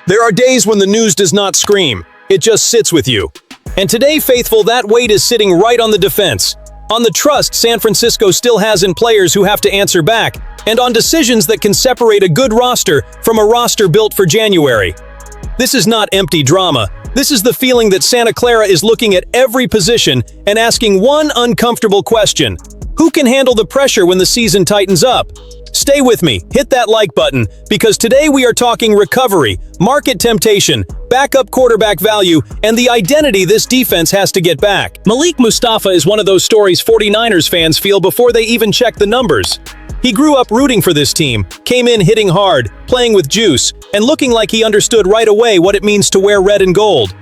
There are days when the news does not scream, it just sits with you. And today, faithful, that weight is sitting right on the defense, on the trust San Francisco still has in players who have to answer back, and on decisions that can separate a good roster from a roster built for January. This is not empty drama. This is the feeling that Santa Clara is looking at every position and asking one uncomfortable question: who can handle the pressure when the season tightens up? Stay with me, hit that like button, because today we are talking recovery, market temptation, backup quarterback value, and the identity this defense has to get back. Malik Mustapha is one of those stories 49ers fans feel before they even check the numbers. He grew up rooting for this team, came in hitting hard, playing with juice, and looking like he understood right away what it means to wear red and gold.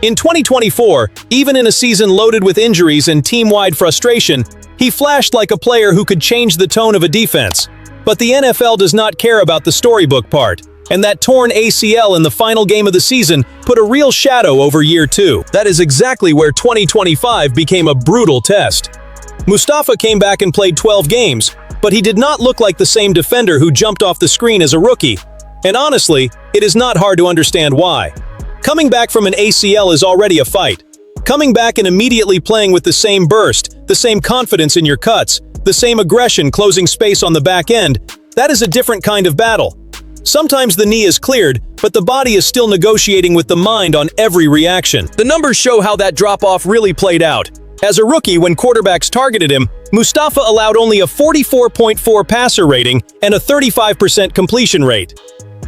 In 2024, even in a season loaded with injuries and team-wide frustration, he flashed like a player who could change the tone of a defense. But the NFL does not care about the storybook part, and that torn ACL in the final game of the season put a real shadow over year 2. That is exactly where 2025 became a brutal test. Mustapha came back and played 12 games, but he did not look like the same defender who jumped off the screen as a rookie. And honestly, it is not hard to understand why. Coming back from an ACL is already a fight. Coming back and immediately playing with the same burst, the same confidence in your cuts, the same aggression closing space on the back end, that is a different kind of battle. Sometimes the knee is cleared, but the body is still negotiating with the mind on every reaction. The numbers show how that drop-off really played out. As a rookie, when quarterbacks targeted him, Mustapha allowed only a 44.4 passer rating and a 35% completion rate.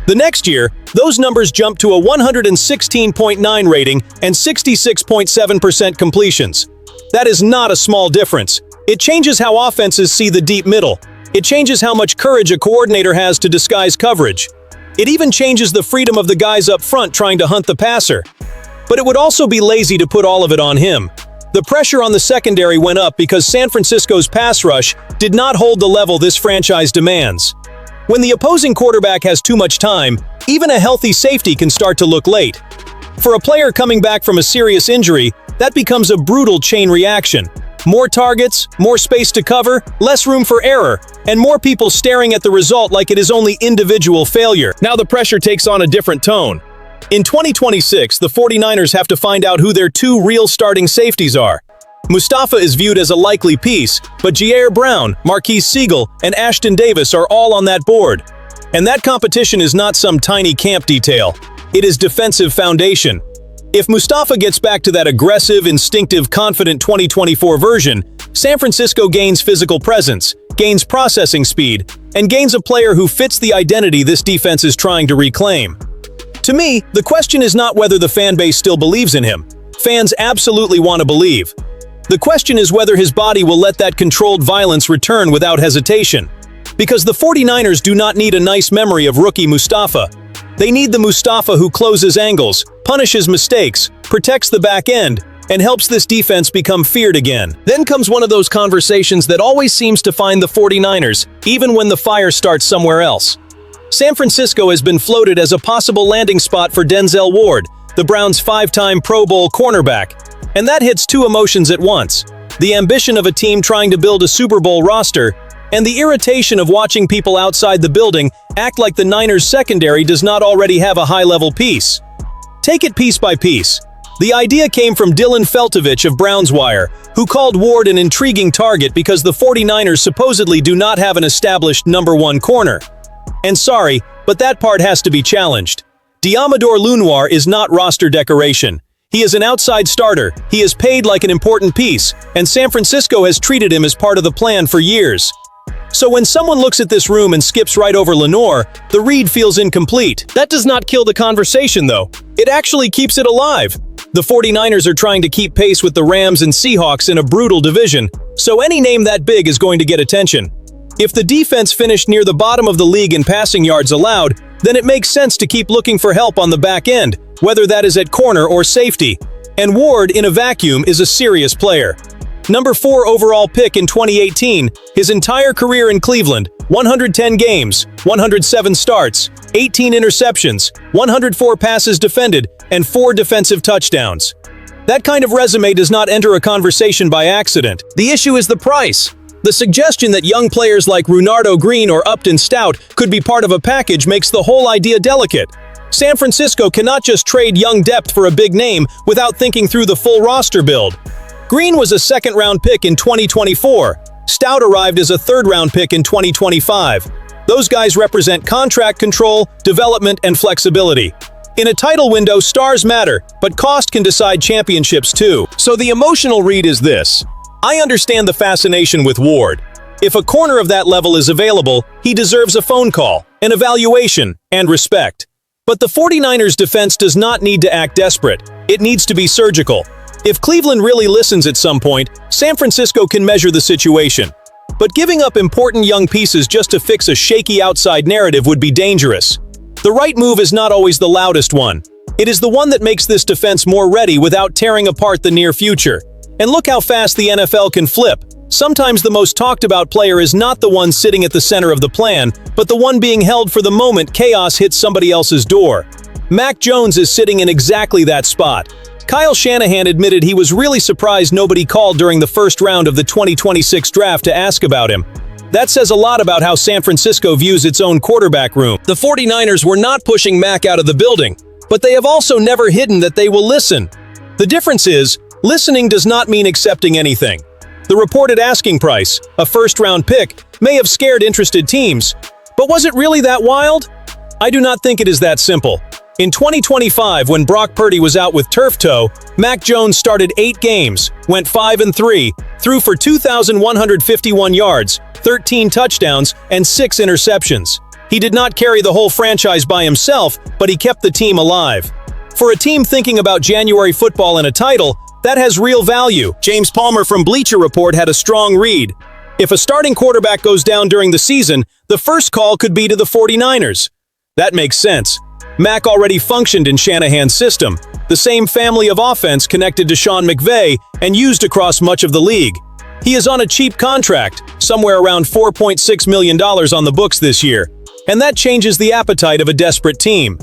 The next year, those numbers jumped to a 116.9 rating and 66.7% completions. That is not a small difference. It changes how offenses see the deep middle. It changes how much courage a coordinator has to disguise coverage. It even changes the freedom of the guys up front trying to hunt the passer. But it would also be lazy to put all of it on him. The pressure on the secondary went up because San Francisco's pass rush did not hold the level this franchise demands. When the opposing quarterback has too much time, even a healthy safety can start to look late. For a player coming back from a serious injury, that becomes a brutal chain reaction. More targets, more space to cover, less room for error, and more people staring at the result like it is only individual failure. Now the pressure takes on a different tone. In 2026, the 49ers have to find out who their two real starting safeties are. Mustapha is viewed as a likely piece, but Jair Brown, Marquise Siegel, and Ashton Davis are all on that board. And that competition is not some tiny camp detail. It is defensive foundation. If Mustapha gets back to that aggressive, instinctive, confident 2024 version, San Francisco gains physical presence, gains processing speed, and gains a player who fits the identity this defense is trying to reclaim. To me, the question is not whether the fan base still believes in him. Fans absolutely want to believe. The question is whether his body will let that controlled violence return without hesitation. Because the 49ers do not need a nice memory of rookie Mustapha. They need the Mustapha who closes angles, punishes mistakes, protects the back end, and helps this defense become feared again. Then comes one of those conversations that always seems to find the 49ers, even when the fire starts somewhere else. San Francisco has been floated as a possible landing spot for Denzel Ward, the Browns' 5-time Pro Bowl cornerback. And that hits two emotions at once: the ambition of a team trying to build a Super Bowl roster, and the irritation of watching people outside the building act like the Niners' secondary does not already have a high-level piece. Take it piece by piece. The idea came from Dylan Feltovich of Browns Wire, who called Ward an intriguing target because the 49ers supposedly do not have an established #1 corner. And sorry, but that part has to be challenged. Diamador Lenoir is not roster decoration. He is an outside starter, he is paid like an important piece, and San Francisco has treated him as part of the plan for years. So when someone looks at this room and skips right over Lenoir, the read feels incomplete. That does not kill the conversation though. It actually keeps it alive. The 49ers are trying to keep pace with the Rams and Seahawks in a brutal division, so any name that big is going to get attention. If the defense finished near the bottom of the league in passing yards allowed, then it makes sense to keep looking for help on the back end, whether that is at corner or safety. And Ward, in a vacuum, is a serious player. Number 4 overall pick in 2018, his entire career in Cleveland, 110 games, 107 starts, 18 interceptions, 104 passes defended, and 4 defensive touchdowns. That kind of resume does not enter a conversation by accident. The issue is the price. The suggestion that young players like Runardo Green or Upton Stout could be part of a package makes the whole idea delicate. San Francisco cannot just trade young depth for a big name without thinking through the full roster build. Green was a second-round pick in 2024. Stout arrived as a third-round pick in 2025. Those guys represent contract control, development, and flexibility. In a title window, stars matter, but cost can decide championships too. So the emotional read is this. I understand the fascination with Ward. If a corner of that level is available, he deserves a phone call, an evaluation, and respect. But the 49ers defense does not need to act desperate. It needs to be surgical. If Cleveland really listens at some point, San Francisco can measure the situation. But giving up important young pieces just to fix a shaky outside narrative would be dangerous. The right move is not always the loudest one. It is the one that makes this defense more ready without tearing apart the near future. And look how fast the NFL can flip. Sometimes the most talked about player is not the one sitting at the center of the plan, but the one being held for the moment chaos hits somebody else's door. Mac Jones is sitting in exactly that spot. Kyle Shanahan admitted he was really surprised nobody called during the first round of the 2026 draft to ask about him. That says a lot about how San Francisco views its own quarterback room. The 49ers were not pushing Mac out of the building, but they have also never hidden that they will listen. The difference is, listening does not mean accepting anything. The reported asking price, a first-round pick, may have scared interested teams. But was it really that wild? I do not think it is that simple. In 2025, when Brock Purdy was out with turf toe, Mac Jones started 8 games, went 5-3, threw for 2,151 yards, 13 touchdowns, and 6 interceptions. He did not carry the whole franchise by himself, but he kept the team alive. For a team thinking about January football and a title, that has real value. James Palmer from Bleacher Report had a strong read. If a starting quarterback goes down during the season, the first call could be to the 49ers. That makes sense. Mac already functioned in Shanahan's system, the same family of offense connected to Sean McVay and used across much of the league. He is on a cheap contract, somewhere around $4.6 million on the books this year, and that changes the appetite of a desperate team.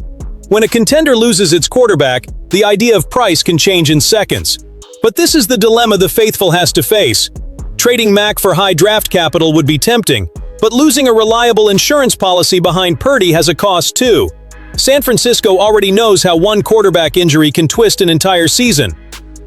When a contender loses its quarterback, the idea of price can change in seconds. But this is the dilemma the faithful has to face. Trading Mac for high draft capital would be tempting, but losing a reliable insurance policy behind Purdy has a cost too. San Francisco already knows how one quarterback injury can twist an entire season.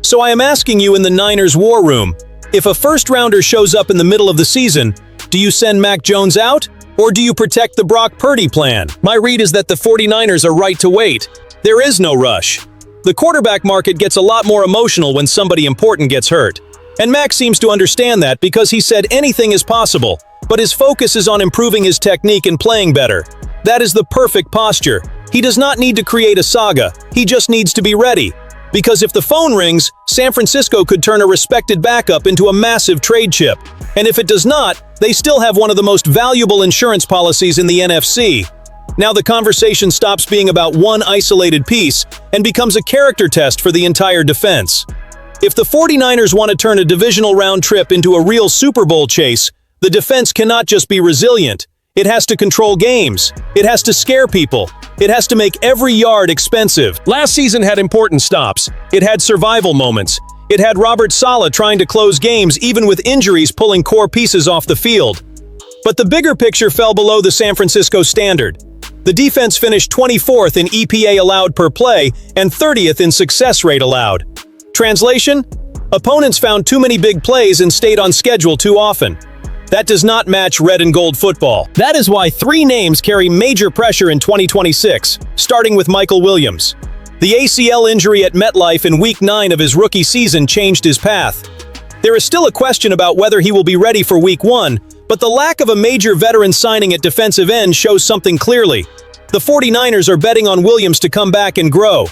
So I am asking you in the Niners war room, if a first-rounder shows up in the middle of the season, do you send Mac Jones out? Or do you protect the Brock Purdy plan? My read is that the 49ers are right to wait. There is no rush. The quarterback market gets a lot more emotional when somebody important gets hurt. And Mac seems to understand that because he said anything is possible, but his focus is on improving his technique and playing better. That is the perfect posture. He does not need to create a saga, he just needs to be ready. Because if the phone rings, San Francisco could turn a respected backup into a massive trade chip. And if it does not, they still have one of the most valuable insurance policies in the NFC. Now the conversation stops being about one isolated piece and becomes a character test for the entire defense. If the 49ers want to turn a divisional round trip into a real Super Bowl chase, the defense cannot just be resilient. It has to control games. It has to scare people. It has to make every yard expensive. Last season had important stops. It had survival moments. It had Robert Saleh trying to close games even with injuries pulling core pieces off the field. But the bigger picture fell below the San Francisco standard. The defense finished 24th in EPA allowed per play and 30th in success rate allowed. Translation? Opponents found too many big plays and stayed on schedule too often. That does not match red and gold football. That is why 3 names carry major pressure in 2026, starting with Mykel Williams. The ACL injury at MetLife in Week 9 of his rookie season changed his path. There is still a question about whether he will be ready for Week 1, but the lack of a major veteran signing at defensive end shows something clearly. The 49ers are betting on Williams to come back and grow.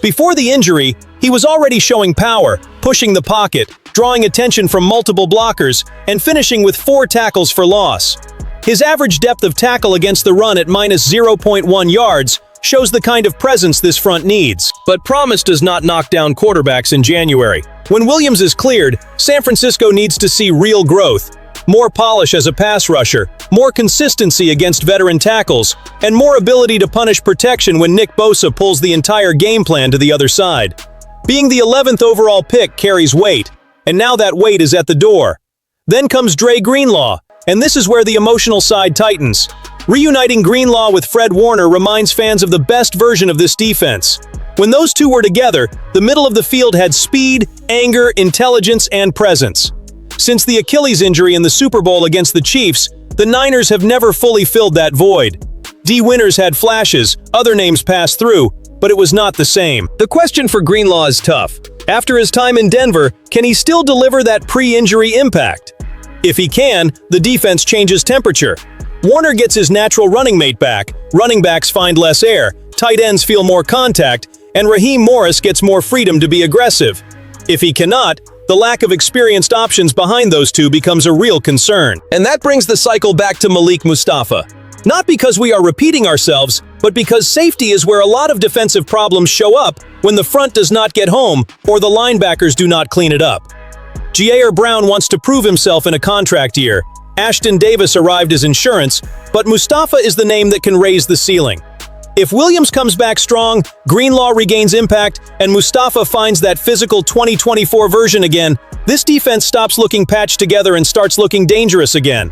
Before the injury, he was already showing power, pushing the pocket, drawing attention from multiple blockers, and finishing with 4 tackles for loss. His average depth of tackle against the run at -0.1 yards shows the kind of presence this front needs. But promise does not knock down quarterbacks in January. When Williams is cleared, San Francisco needs to see real growth. More polish as a pass rusher, more consistency against veteran tackles, and more ability to punish protection when Nick Bosa pulls the entire game plan to the other side. Being the 11th overall pick carries weight, and now that weight is at the door. Then comes Greenlaw, and this is where the emotional side tightens. Reuniting Greenlaw with Fred Warner reminds fans of the best version of this defense. When those two were together, the middle of the field had speed, anger, intelligence, and presence. Since the Achilles injury in the Super Bowl against the Chiefs, the Niners have never fully filled that void. D. Winters had flashes, other names passed through, but it was not the same. The question for Greenlaw is tough. After his time in Denver, can he still deliver that pre-injury impact? If he can, the defense changes temperature. Warner gets his natural running mate back, running backs find less air, tight ends feel more contact, and Raheem Morris gets more freedom to be aggressive. If he cannot, the lack of experienced options behind those two becomes a real concern. And that brings the cycle back to Malik Mustapha. Not because we are repeating ourselves, but because safety is where a lot of defensive problems show up when the front does not get home or the linebackers do not clean it up. Jair Brown wants to prove himself in a contract year. Ashton Davis arrived as insurance, but Mustapha is the name that can raise the ceiling. If Williams comes back strong, Greenlaw regains impact, and Mustapha finds that physical 2024 version again, this defense stops looking patched together and starts looking dangerous again.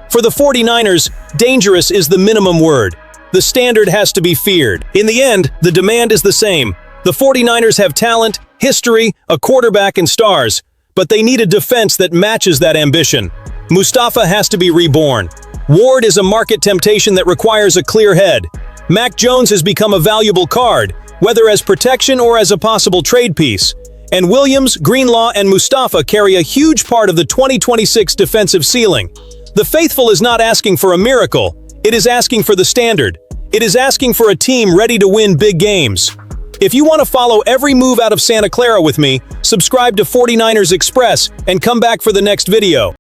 For the 49ers, dangerous is the minimum word. The standard has to be feared. In the end, the demand is the same. The 49ers have talent, history, a quarterback, and stars, but they need a defense that matches that ambition. Mustapha has to be reborn. Ward is a market temptation that requires a clear head. Mac Jones has become a valuable card, whether as protection or as a possible trade piece. And Williams, Greenlaw, and Mustapha carry a huge part of the 2026 defensive ceiling. The faithful is not asking for a miracle. It is asking for the standard. It is asking for a team ready to win big games. If you want to follow every move out of Santa Clara with me, subscribe to 49ers Express and come back for the next video.